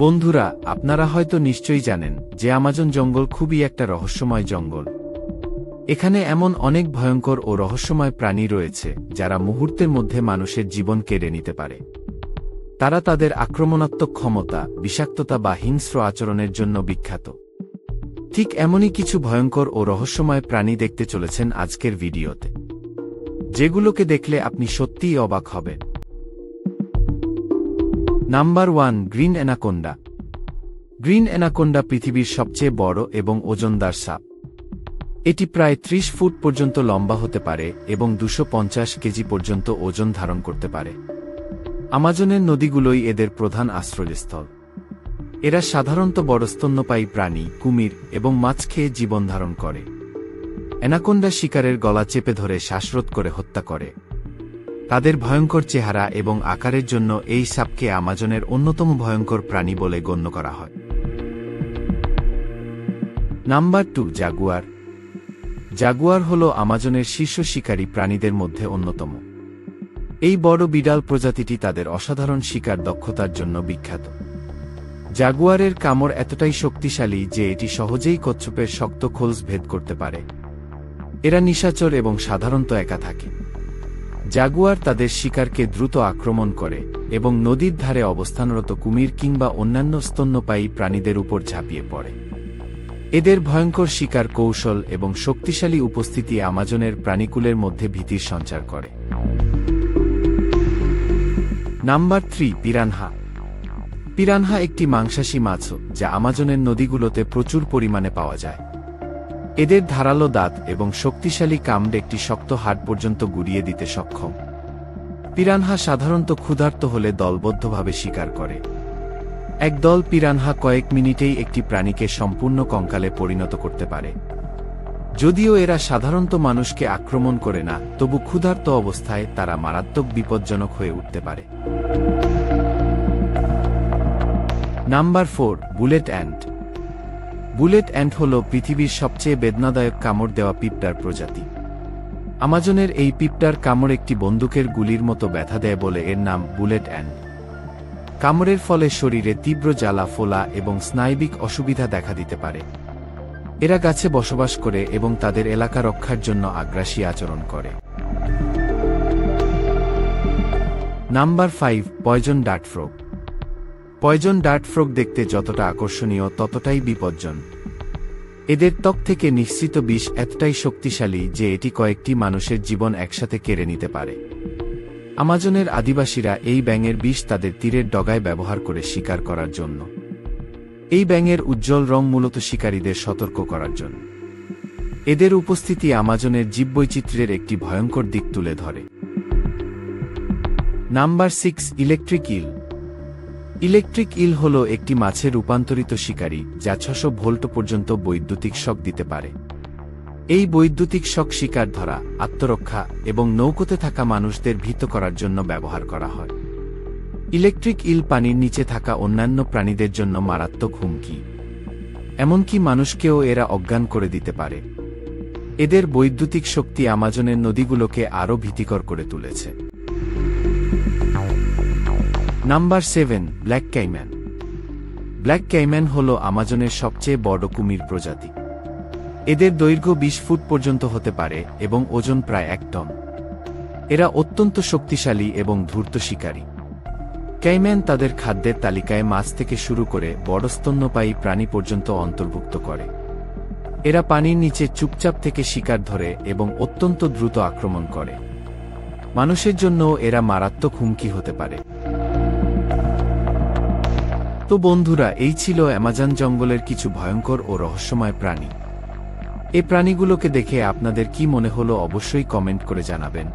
বন্ধুরা, আপনারা হয়তো নিশ্চয়ই জানেন যে আমাজন জঙ্গল খুবই একটা রহস্যময় জঙ্গল। এখানে এমন অনেক ভয়ঙ্কর ও রহস্যময় প্রাণী রয়েছে যারা মুহূর্তের মধ্যে মানুষের জীবন কেড়ে নিতে পারে। তারা তাদের আক্রমণাত্মক ক্ষমতা, বিষাক্ততা বা হিংস্র আচরণের জন্য বিখ্যাত। ঠিক এমনই কিছু ভয়ঙ্কর ও রহস্যময় প্রাণী দেখতে চলেছেন আজকের ভিডিওতে, যেগুলোকে দেখলে আপনি সত্যিই অবাক হবেন। Number 1, green anaconda. Green anaconda পৃথিবীর সবচেয়ে বড় এবং ওজনদার সাপ। এটি প্রায় 30 ফুট পর্যন্ত লম্বা হতে পারে এবং 250 কেজি পর্যন্ত ওজন ধারণ করতে পারে। আমাজনের নদীগুলোই এদের প্রধান আশ্রয়স্থল। এরা সাধারণত বড় স্তন্যপায়ী প্রাণী, কুমির এবং মাছ খেয়ে জীবন ধারণ করে। অ্যানাকোন্ডা শিকারের গলা চেপে ধরে শ্বাসরোধ করে হত্যা করে। তাদের ভয়ঙ্কর চেহারা এবং আকারের জন্য এই সাপকে আমাজনের অন্যতম ভয়ঙ্কর প্রাণী বলে গণ্য করা হয়। Number 2, Jaguar. জাগুয়ার হল আমাজনের শীর্ষ শিকারী প্রাণীদের মধ্যে অন্যতম। এই বড় বিড়াল প্রজাতিটি তাদের অসাধারণ শিকার দক্ষতার জন্য বিখ্যাত। জাগুয়ারের কামড় এতটাই শক্তিশালী যে এটি সহজেই কচ্ছপের শক্ত খোলস ভেদ করতে পারে। এরা নিশাচর এবং সাধারণত একা থাকে। জাগুয়ার তাদের শিকারকে দ্রুত আক্রমণ করে এবং নদীর ধারে অবস্থানরত কুমির কিংবা অন্যান্য স্তন্যপায়ী প্রাণীদের উপর ঝাঁপিয়ে পড়ে। এদের ভয়ঙ্কর শিকার কৌশল এবং শক্তিশালী উপস্থিতি আমাজনের প্রাণীকুলের মধ্যে ভীতির সঞ্চার করে। Number 3, piranha. পিরানহা একটি মাংসাশী মাছ যা আমাজনের নদীগুলোতে প্রচুর পরিমাণে পাওয়া যায়। এদের ধারালো দাঁত এবং শক্তিশালী কামড় একটি শক্ত হাড় পর্যন্ত গুড়িয়ে দিতে সক্ষম। পিরানহা সাধারণত ক্ষুধার্ত হলে দলবদ্ধভাবে শিকার করে। একদল পিরানহা কয়েক মিনিটেই একটি প্রাণীকে সম্পূর্ণ কঙ্কালে পরিণত করতে পারে। যদিও এরা সাধারণত মানুষকে আক্রমণ করে না, তবু ক্ষুধার্ত অবস্থায় তারা মারাত্মক বিপজ্জনক হয়ে উঠতে পারে। Number 4, bullet ant. Bullet ant হল পৃথিবীর সবচেয়ে বেদনাদায়ক কামড় দেওয়া পিঁপড়ার প্রজাতি। আমাজনের এই পিঁপড়ার কামড় একটি বন্দুকের গুলির মতো ব্যথা দেয় বলে এর নাম বুলেট অ্যান্ট। কামড়ের ফলে শরীরে তীব্র জ্বালা, ফোলা এবং স্নায়বিক অসুবিধা দেখা দিতে পারে। এরা গাছে বসবাস করে এবং তাদের এলাকা রক্ষার জন্য আগ্রাসী আচরণ করে। Number 5, poison dart frog. Poison dart frog দেখতে যতটা আকর্ষণীয় ততটাই বিপজ্জন। এদের ত্বক থেকে নিঃসৃত বিষ এতটাই শক্তিশালী যে এটি কয়েকটি মানুষের জীবন একসাথে কেড়ে নিতে পারে। আমাজনের আদিবাসীরা এই ব্যাঙের বিষ তাদের তীরের ডগায় ব্যবহার করে শিকার করার জন্য। এই ব্যাঙের উজ্জ্বল রং মূলত শিকারীদের সতর্ক করার জন্য। এদের উপস্থিতি আমাজনের জীববৈচিত্র্যের একটি ভয়ঙ্কর দিক তুলে ধরে। নাম্বার 6, ইলেকট্রিক ইল। ইলেকট্রিক ইল হল একটি মাছের রূপান্তরিত শিকারী যা 600 ভোল্ট পর্যন্ত বৈদ্যুতিক শক দিতে পারে। এই বৈদ্যুতিক শক শিকার ধরা, আত্মরক্ষা এবং নৌকোতে থাকা মানুষদের ভীত করার জন্য ব্যবহার করা হয়। ইলেকট্রিক ইল পানির নিচে থাকা অন্যান্য প্রাণীদের জন্য মারাত্মক হুমকি। এমনকি মানুষকেও এরা অজ্ঞান করে দিতে পারে। এদের বৈদ্যুতিক শক্তি আমাজনের নদীগুলোকে আরও ভীতিকর করে তুলেছে। Number 7, black caiman. Black caiman হল আমাজনের সবচেয়ে বড় কুমির প্রজাতি। এদের দৈর্ঘ্য 20 ফুট পর্যন্ত হতে পারে এবং ওজন প্রায় 1 টন। এরা অত্যন্ত শক্তিশালী এবং ধূর্ত শিকারী। ক্যাইম্যান তাদের খাদ্যের তালিকায় মাছ থেকে শুরু করে বড় স্তন্যপায়ী প্রাণী পর্যন্ত অন্তর্ভুক্ত করে। এরা পানির নিচে চুপচাপ থেকে শিকার ধরে এবং অত্যন্ত দ্রুত আক্রমণ করে। মানুষের জন্যও এরা মারাত্মক হুমকি হতে পারে। তো বন্ধুরা, এই ছিল অ্যামাজন জঙ্গলের কিছু ভয়ঙ্কর ও রহস্যময় প্রাণী। এই প্রাণীগুলোকে দেখে আপনাদের কি মনে হলো অবশ্যই কমেন্ট করে জানাবেন।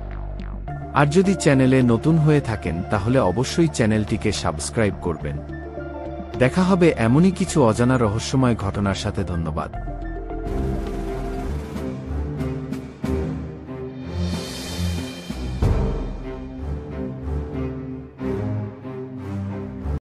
আর যদি চ্যানেলে নতুন হয়ে থাকেন তাহলে অবশ্যই চ্যানেলটিকে সাবস্ক্রাইব করবেন। দেখা হবে এমনই কিছু অজানা রহস্যময় ঘটনার সাথে। ধন্যবাদ।